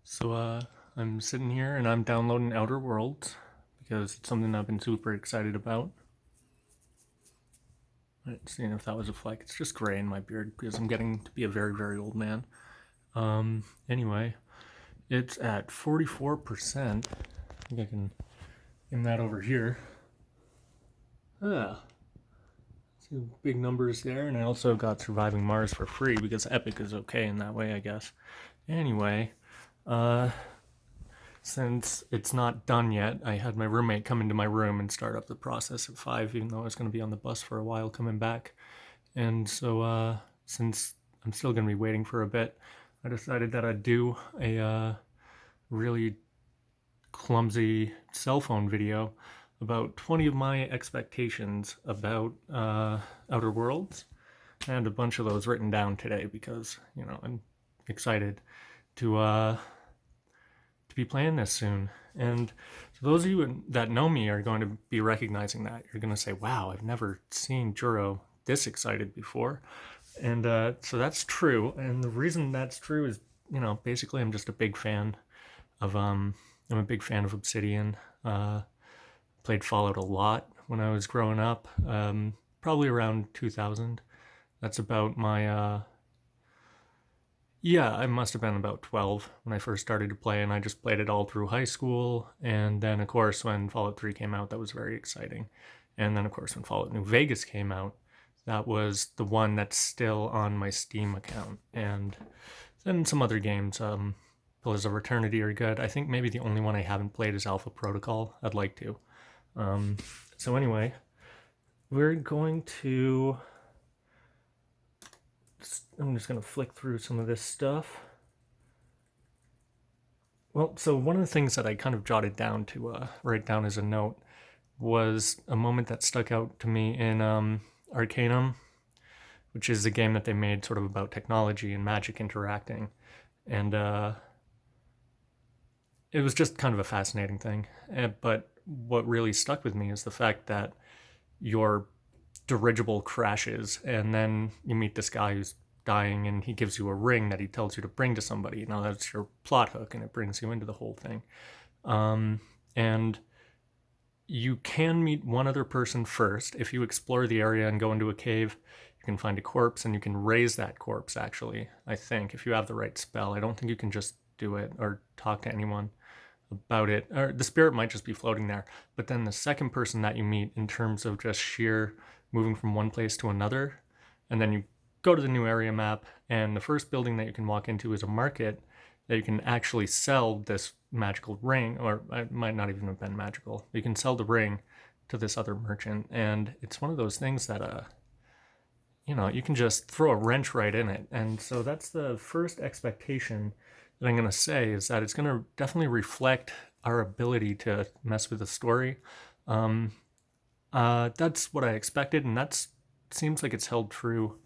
So I'm sitting here and I'm downloading Outer Worlds because it's something I've been super excited about. Seeing if that was a fleck. It's just gray in my beard because I'm getting to be a very, very old man. Anyway, it's at 44%. I think I can aim that over here. Ah, see big numbers there, and I also got Surviving Mars for free because Epic is okay in that way, I guess. Anyway, uh, since it's not done yet, I had my roommate come into my room and start up the process at 5, even though I was going to be on the bus for a while coming back. And so, since I'm still going to be waiting for a bit, I decided that I'd do a really clumsy cell phone video about 20 of my expectations about Outer Worlds. I had a bunch of those written down today because, I'm excited to be playing this soon. And so those of you that know me are going to be recognizing that. You're going to say, wow, I've never seen Juro this excited before. And so that's true. And the reason that's true is, basically I'm just a big fan I'm a big fan of Obsidian. Played Fallout a lot when I was growing up, probably around 2000. That's about my yeah, I must have been about 12 when I first started to play, and I just played it all through high school. And then, of course, when Fallout 3 came out, that was very exciting. And then, of course, when Fallout New Vegas came out, that was the one that's still on my Steam account. And then some other games, Pillars of Eternity are good. I think maybe the only one I haven't played is Alpha Protocol. I'd like to. Um, so, anyway, we're going to I'm just going to flick through some of this stuff. Well, so one of the things that I kind of jotted down to write down as a note was a moment that stuck out to me in Arcanum, which is a game that they made sort of about technology and magic interacting. And it was just kind of a fascinating thing. But what really stuck with me is the fact that your dirigible crashes and then you meet this guy who's dying and he gives you a ring that he tells you to bring to somebody. Now that's your plot hook and it brings you into the whole thing. And you can meet one other person first. If you explore the area and go into a cave, you can find a corpse and you can raise that corpse, actually, I think, if you have the right spell. I don't think you can just do it or talk to anyone about it. Or the spirit might just be floating there. But then the second person that you meet, in terms of just sheer moving from one place to another, and then you go to the new area map, and the first building that you can walk into is a market that you can actually sell this magical ring, or it might not even have been magical. You can sell the ring to this other merchant, and it's one of those things that you can just throw a wrench right in it. And so that's the first expectation that I'm going to say, is that it's going to definitely reflect our ability to mess with the story. That's what I expected, and that seems like it's held true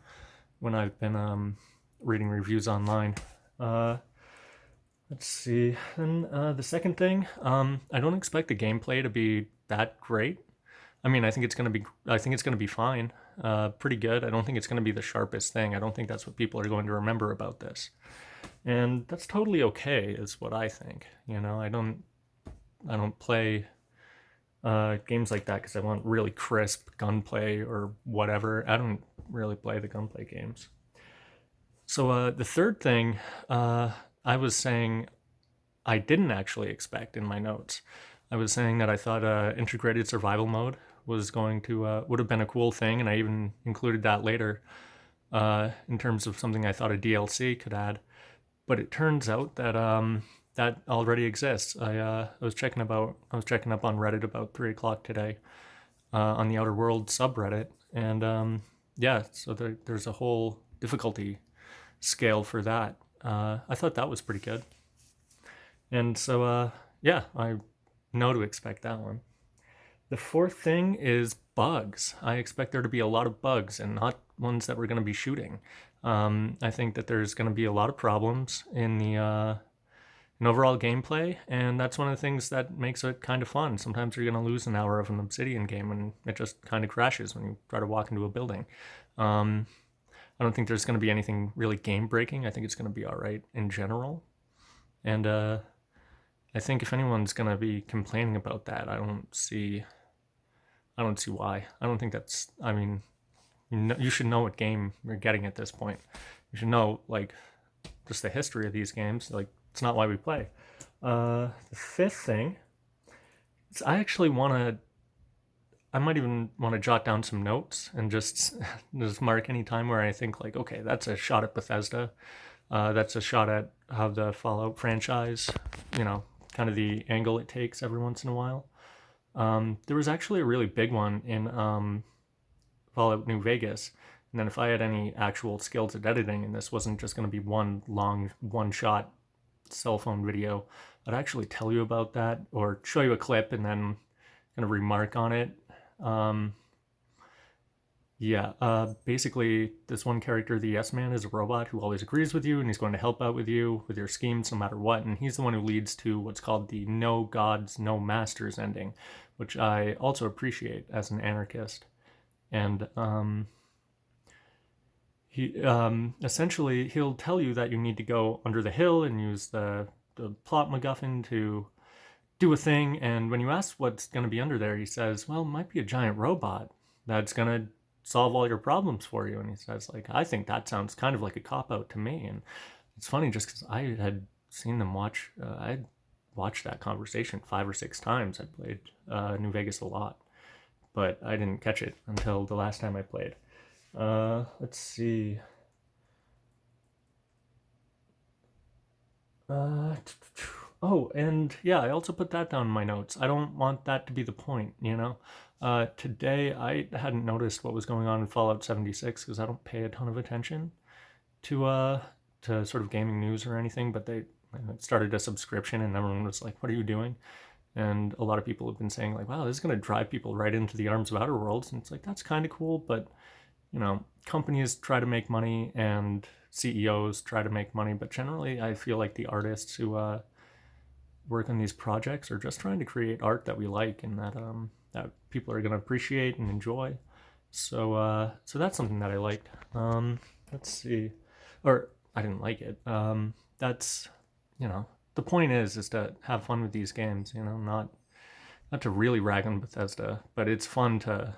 when I've been reading reviews online. Let's see. And the second thing, I don't expect the gameplay to be that great. I mean, I think it's gonna be. I think it's gonna be fine. Pretty good. I don't think it's gonna be the sharpest thing. I don't think that's what people are going to remember about this, and that's totally okay. Is what I think. I don't play games like that because I want really crisp gunplay or whatever. I don't really play the gunplay games. So the third thing I was saying I didn't actually expect in my notes. I was saying that I thought integrated survival mode was going to would have been a cool thing, and I even included that later in terms of something I thought a DLC could add. But it turns out that that already exists. I was checking up on Reddit about 3 o'clock today on the Outer Worlds subreddit, and yeah, so there's a whole difficulty scale for that. I thought that was pretty good, and so yeah, I know to expect that one. The fourth thing is bugs. I expect there to be a lot of bugs and not ones that we're going to be shooting. I think that there's going to be a lot of problems in overall gameplay, and that's one of the things that makes it kind of fun. Sometimes you're going to lose an hour of an Obsidian game and it just kind of crashes when you try to walk into a building. I don't think there's going to be anything really game breaking. I think it's going to be all right in general. And I think if anyone's gonna be complaining about that, I don't see why. I don't think that's. I mean, you should know what game you're getting at this point. You should know like just the history of these games. Like it's not why we play. The fifth thing is I actually want to. I might even want to jot down some notes and just mark any time where I think like, okay, that's a shot at Bethesda. That's a shot at how the Fallout franchise, you know, kind of the angle it takes every once in a while. There was actually a really big one in Fallout New Vegas. And then if I had any actual skills at editing, and this wasn't just going to be one long, one shot cell phone video, I'd actually tell you about that or show you a clip and then kind of remark on it. Um, basically, this one character, the Yes Man, is a robot who always agrees with you and he's going to help out with you with your schemes no matter what. And he's the one who leads to what's called the no gods, no masters ending, which I also appreciate as an anarchist. And he essentially he'll tell you that you need to go under the hill and use the plot MacGuffin to do a thing. And when you ask what's going to be under there, he says, "Well, it might be a giant robot that's going to solve all your problems for you." And he says, like, I think that sounds kind of like a cop out to me. And it's funny just because I had seen them watch. I had watched that conversation 5 or 6 times. I played New Vegas a lot, but I didn't catch it until the last time I played. Let's see. Uh, oh, and yeah, I also put that down in my notes. I don't want that to be the point, you know? Today, I hadn't noticed what was going on in Fallout 76 because I don't pay a ton of attention to sort of gaming news or anything, but they started a subscription and everyone was like, "What are you doing?" And a lot of people have been saying like, "Wow, this is going to drive people right into the arms of Outer Worlds." And it's like, that's kind of cool, but companies try to make money and CEOs try to make money, but generally I feel like the artists who work on these projects are just trying to create art that we like and that people are going to appreciate and enjoy. So that's something that I liked. Let's see, or I didn't like it. That's the point is to have fun with these games. Not to really rag on Bethesda, but it's fun to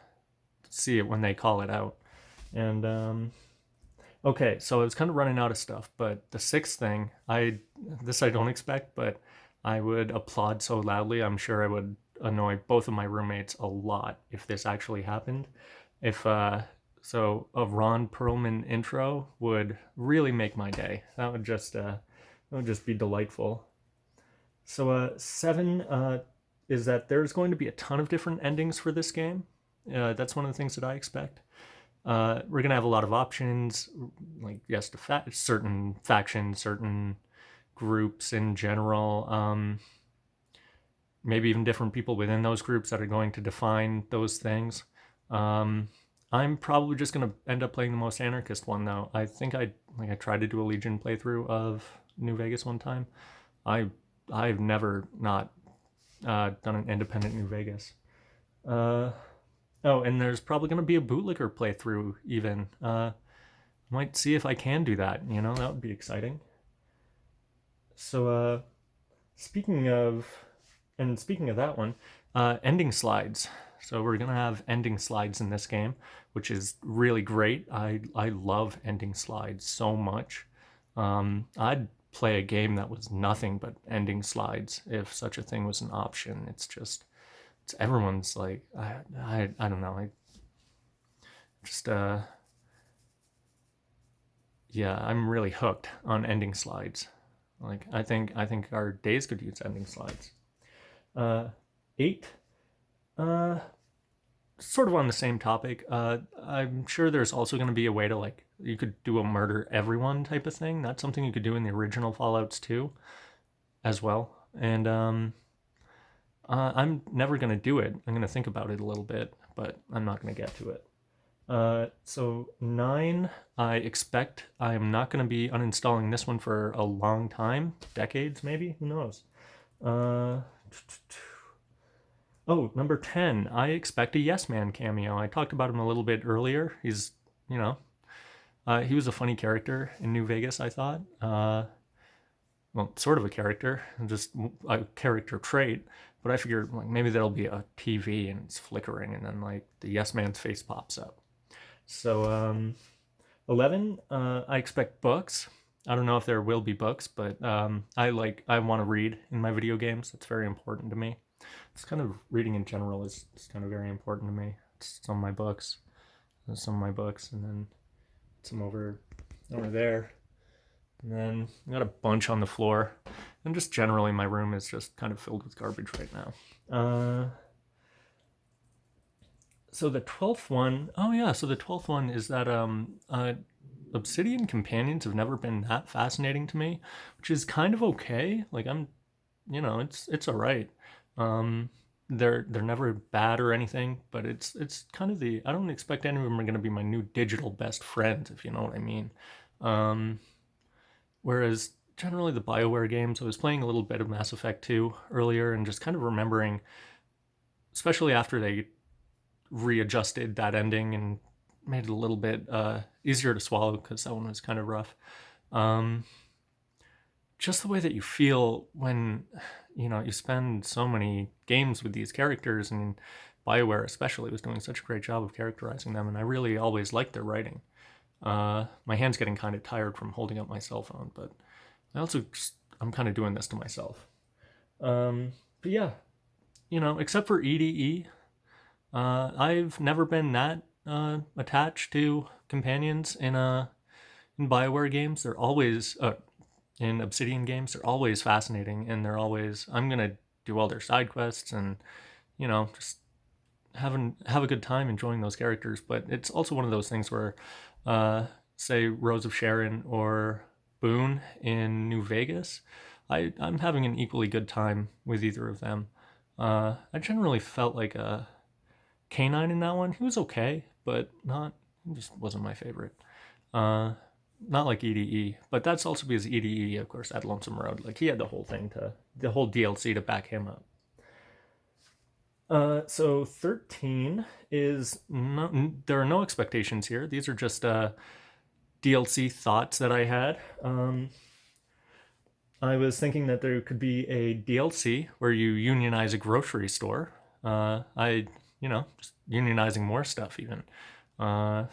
see it when they call it out. And okay, so I was kind of running out of stuff, but the sixth thing, I don't expect, but I would applaud so loudly. I'm sure I would annoy both of my roommates a lot if this actually happened. If so, a Ron Perlman intro would really make my day. That would just be delightful. So seven is that there's going to be a ton of different endings for this game. That's one of the things that I expect. We're gonna have a lot of options, like yes, to certain factions, certain groups in general. Maybe even different people within those groups that are going to define those things. I'm probably just gonna end up playing the most anarchist one though. I think I tried to do a Legion playthrough of New Vegas one time. I I've never not done an independent New Vegas. Uh, Oh, and there's probably going to be a bootlicker playthrough even. Might see if I can do that. That would be exciting. So, speaking of, and speaking of that one, ending slides. So we're gonna have ending slides in this game, which is really great. I love ending slides so much. I'd play a game that was nothing but ending slides if such a thing was an option. It's everyone's like I don't know. I just yeah, I'm really hooked on ending slides. Like I think our days could use ending slides. Uh, eight. Uh, Sort of on the same topic. I'm sure there's also going to be a way to like you could do a murder everyone type of thing. That's something you could do in the original Fallout's too, as well. And I'm never going to do it. I'm going to think about it a little bit, but I'm not going to get to it. So nine, I expect I am not going to be uninstalling this one for a long time, decades maybe. Who knows? Uh, oh, number 10, I expect a Yes Man cameo. I talked about him a little bit earlier. He's, he was a funny character in New Vegas, I thought. well, sort of a character, just a character trait. But I figured like maybe there'll be a TV and it's flickering, and then like the yes man's face pops up. So 11, I expect books. I don't know if there will be books, but I want to read in my video games. That's very important to me. It's kind of reading in general is kind of very important to me. It's some of my books, and then some over there, and then I got a bunch on the floor, and just generally my room is just kind of filled with garbage right now. So the 12th one, oh yeah, so the 12th one is that Obsidian companions have never been that fascinating to me, which is kind of okay. Like it's all right. Um, they're never bad or anything, but it's kind of the I don't expect any of them are going to be my new digital best friends, if you know what I mean. Um, Whereas generally the BioWare games, I was playing a little bit of Mass Effect 2 earlier and just kind of remembering, especially after they readjusted that ending and made it a little bit easier to swallow because that one was kind of rough. Um, just the way that you feel when you spend so many games with these characters, and BioWare especially was doing such a great job of characterizing them, and I really always liked their writing. My hand's getting kind of tired from holding up my cell phone, but I'm kind of doing this to myself. But yeah, except for EDE, I've never been that attached to companions in Bioware games. They're always in Obsidian games. They're always fascinating, and I'm gonna do all their side quests and just have a good time enjoying those characters. But it's also one of those things where, say, Rose of Sharon or Boone in New Vegas, I'm having an equally good time with either of them. I generally felt like a Canine in that one. He was okay, but he just wasn't my favorite. Uh, Not like EDE, but that's also because EDE, of course, had Lonesome Road. Like he had the whole DLC to back him up. So 13 is there are no expectations here. These are just DLC thoughts that I had. I was thinking that there could be a DLC where you unionize a grocery store. Just unionizing more stuff even. Uh,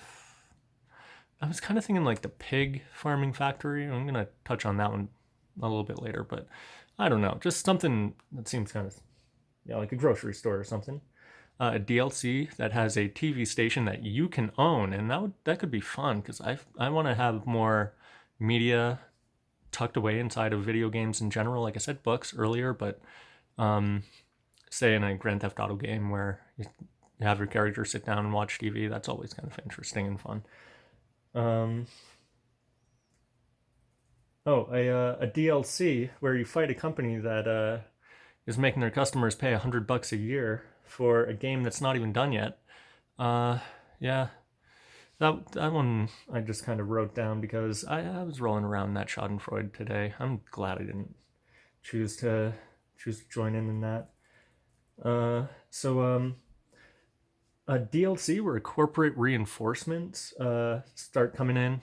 I was kind of thinking like the pig farming factory. I'm gonna touch on that one a little bit later, but I don't know, just something that seems kind of like a grocery store or something. A DLC that has a TV station that you can own, and that could be fun because I want to have more media tucked away inside of video games in general. Like I said, books earlier, but um, say in a Grand Theft Auto game where you have your character sit down and watch TV, that's always kind of interesting and fun. Um, a DLC where you fight a company that is making their customers pay $100 a year for a game that's not even done yet. Uh, yeah, that one I just kind of wrote down because I was rolling around that Schadenfreude today. I'm glad I didn't choose to join in that. A DLC where corporate reinforcements start coming in.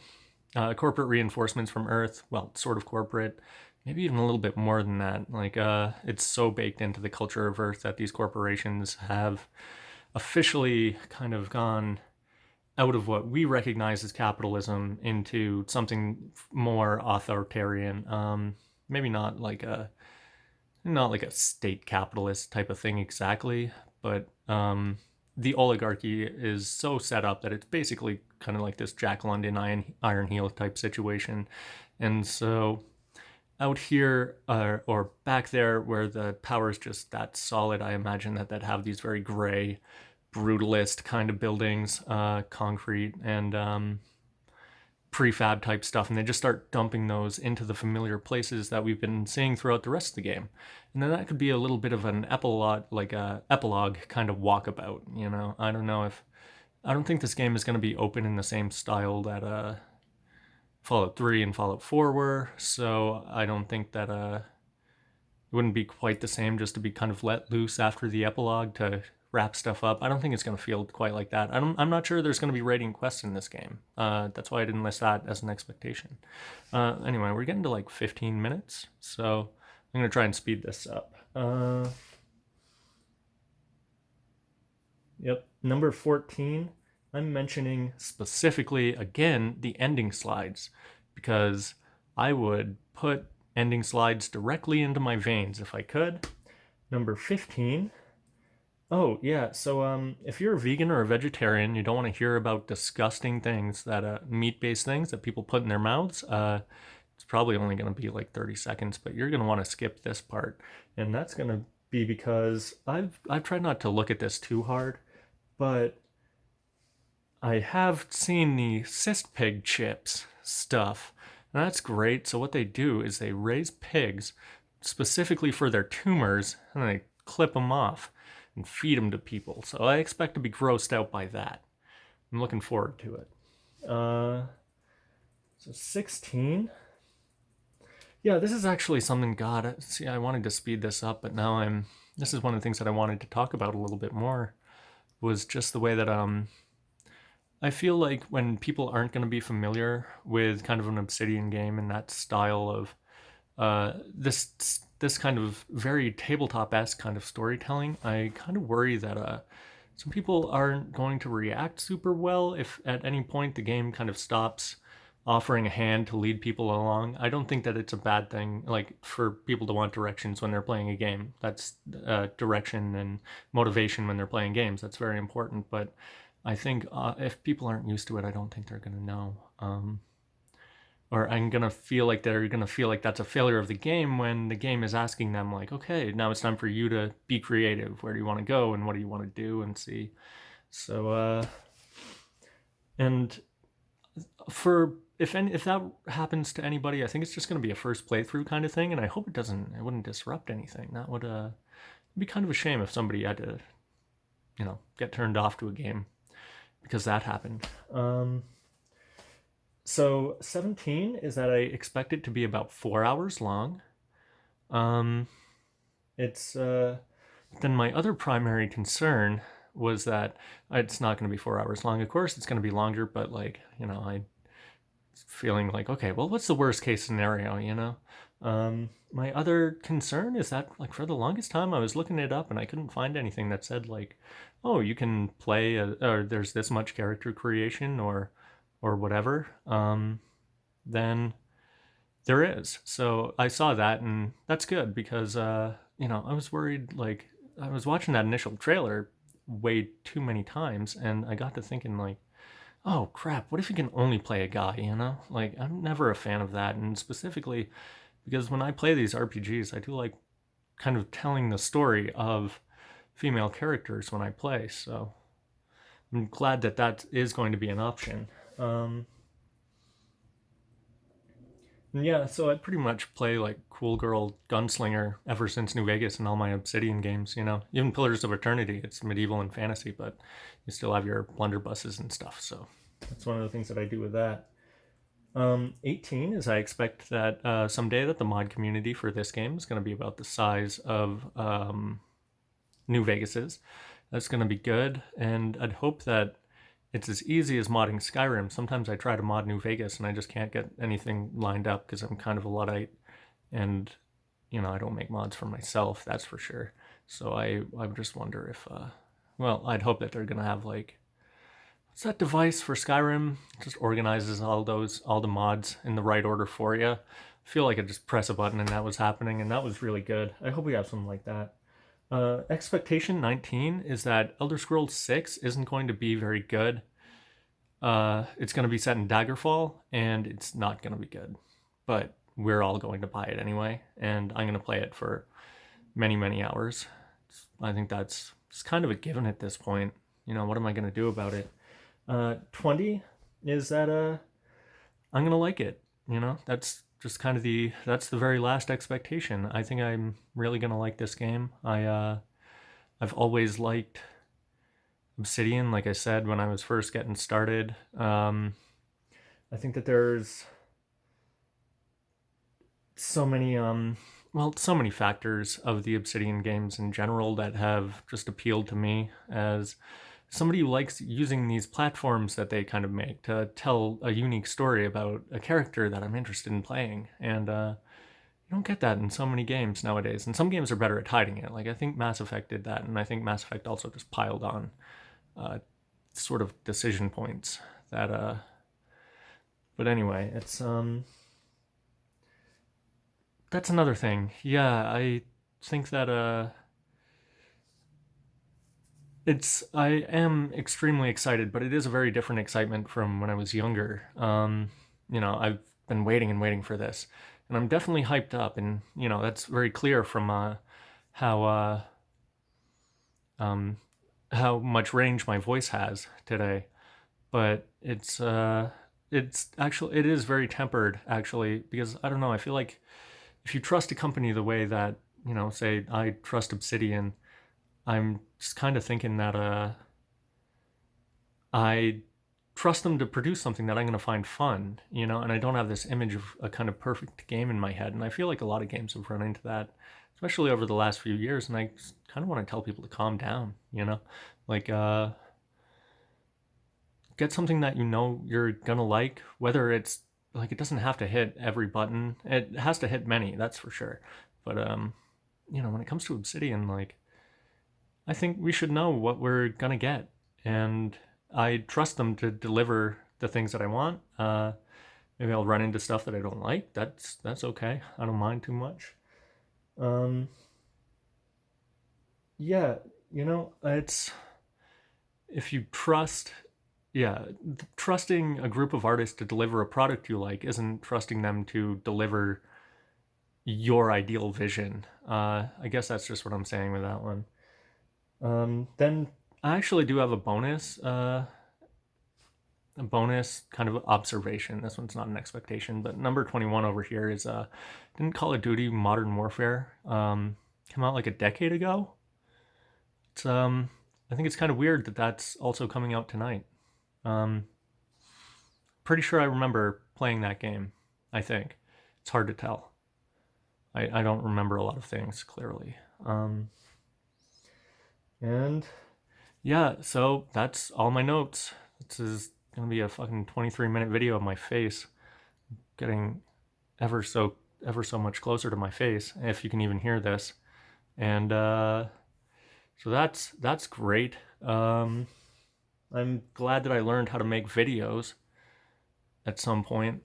Corporate reinforcements from Earth. Well, sort of corporate, maybe even a little bit more than that. Like it's so baked into the culture of Earth that these corporations have officially kind of gone out of what we recognize as capitalism into something more authoritarian. Maybe not like a state capitalist type of thing exactly, but the oligarchy is so set up that it's basically kind of like this Jack London Iron Heel type situation. And so out here or back there where the power is just that solid, I imagine that have these very gray, brutalist kind of buildings, concrete and prefab type stuff, and they just start dumping those into the familiar places that we've been seeing throughout the rest of the game. And then that could be a little bit of an epilogue, like a epilogue kind of walkabout. I don't think this game is going to be open in the same style that Fallout 3 and Fallout 4 were, so I don't think that it wouldn't be quite the same just to be kind of let loose after the epilogue to wrap stuff up. I don't think it's going to feel quite like that. I'm not sure there's going to be raiding quests in this game. That's why I didn't list that as an expectation. Anyway, we're getting to like 15 minutes, so I'm going to try and speed this up. Yep, number 14. I'm mentioning specifically, again, the ending slides, because I would put ending slides directly into my veins if I could. Number 15. Oh, yeah, so if you're a vegan or a vegetarian, you don't want to hear about disgusting things that meat-based things that people put in their mouths, it's probably only going to be like 30 seconds, but you're going to want to skip this part. And that's going to be because I've tried not to look at this too hard, but I have seen the cyst pig chips stuff, and that's great. So what they do is they raise pigs specifically for their tumors, and they clip them off and feed them to people. So I expect to be grossed out by that. I'm looking forward to it. So 16. Yeah, this is actually something, God, see, I wanted to speed this up, but now this is one of the things that I wanted to talk about a little bit more, was just the way that, I feel like when people aren't going to be familiar with kind of an Obsidian game and that style of, this kind of very tabletop-esque kind of storytelling, I kind of worry that, some people aren't going to react super well if at any point the game kind of stops offering a hand to lead people along. I don't think that it's a bad thing, like, for people to want directions when they're playing a game. That's direction and motivation when they're playing games. That's very important. But I think if people aren't used to it, I don't think they're going to know. Or I'm going to feel like they're going to feel like that's a failure of the game when the game is asking them, like, okay, now it's time for you to be creative. Where do you want to go and what do you want to do and see? So, and for if that happens to anybody, I think it's just going to be a first playthrough kind of thing, and I hope it wouldn't disrupt anything. That would be kind of a shame if somebody had to, get turned off to a game because that happened. So 17 is that I expect it to be about 4 hours long. It's then my other primary concern was that it's not going to be 4 hours long. Of course, it's going to be longer, but I feeling like, okay, well, what's the worst case scenario? My other concern is that, like, for the longest time I was looking it up and I couldn't find anything that said, like, oh, you can play or there's this much character creation or whatever. Then there is. So I saw that, and that's good because I was worried, like, I was watching that initial trailer way too many times, and I got to thinking, like, oh crap, what if you can only play a guy, Like, I'm never a fan of that, and specifically because when I play these RPGs, I do like kind of telling the story of female characters when I play, so I'm glad that is going to be an option. Yeah, so I pretty much play like cool girl gunslinger ever since New Vegas and all my Obsidian games, Even Pillars of Eternity, it's medieval and fantasy, but you still have your blunderbusses and stuff, so that's one of the things that I do with that. 18 is I expect that someday that the mod community for this game is going to be about the size of New Vegas is. That's going to be good, and I'd hope that it's as easy as modding Skyrim. Sometimes I try to mod New Vegas and I just can't get anything lined up because I'm kind of a Luddite, and I don't make mods for myself, that's for sure. So I just wonder if I'd hope that they're gonna have, like, what's that device for Skyrim? It just organizes all the mods in the right order for you. I feel like I just press a button and that was happening, and that was really good. I hope we have something like that. Expectation 19 is that Elder Scrolls 6 isn't going to be very good. It's going to be set in Daggerfall, and it's not going to be good. But we're all going to buy it anyway, and I'm going to play it for many, many hours. I think that's kind of a given at this point. What am I going to do about it? 20 is that I'm going to like it. That's just kind of that's the very last expectation. I think I'm really gonna like this game. I've always liked Obsidian, like I said when I was first getting started. I think that there's so many well, so many factors of the Obsidian games in general that have just appealed to me as somebody who likes using these platforms that they kind of make to tell a unique story about a character that I'm interested in playing. And you don't get that in so many games nowadays. And some games are better at hiding it. Like, I think Mass Effect did that, and I think Mass Effect also just piled on sort of decision points that but anyway, it's that's another thing. Yeah, I think that I am extremely excited, but it is a very different excitement from when I was younger. I've been waiting and waiting for this, and I'm definitely hyped up, and that's very clear from how um, how much range my voice has today. But it is very tempered actually, because I don't know. I feel like if you trust a company the way that say I trust Obsidian, I'm just kind of thinking that I trust them to produce something that I'm going to find fun, and I don't have this image of a kind of perfect game in my head. And I feel like a lot of games have run into that, especially over the last few years. And I kind of want to tell people to calm down, like get something that you're going to like, whether it's like it doesn't have to hit every button. It has to hit many, that's for sure. But when it comes to Obsidian, like I think we should know what we're gonna get, and I trust them to deliver the things that I want. Maybe I'll run into stuff that I don't like. That's okay. I don't mind too much. Um, yeah, it's if you trust. Yeah, trusting a group of artists to deliver a product you like isn't trusting them to deliver your ideal vision. I guess that's just what I'm saying with that one. Then I actually do have a bonus kind of observation. This one's not an expectation, but number 21 over here is didn't Call of Duty Modern Warfare come out like a decade ago? It's I think it's kind of weird that that's also coming out tonight. Um, Pretty sure I remember playing that game. I think it's hard to tell. I don't remember a lot of things clearly. And yeah, so that's all my notes. This is gonna be a fucking 23-minute video of my face getting ever so much closer to my face, if you can even hear this. And so that's great. I'm glad that I learned how to make videos at some point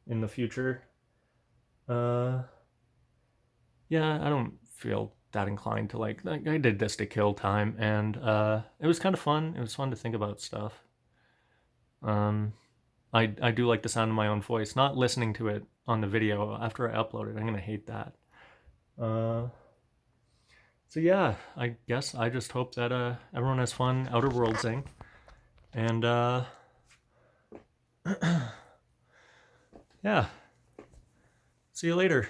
in the future. Uh, yeah, I don't feel that inclined to like I did this to kill time, and it was kind of fun. It was fun to think about stuff. Um, I do like the sound of my own voice. Not listening to it on the video after I upload it, I'm gonna hate that. Uh, so yeah, I guess I just hope that everyone has fun Outer Worldsing, and yeah, see you later.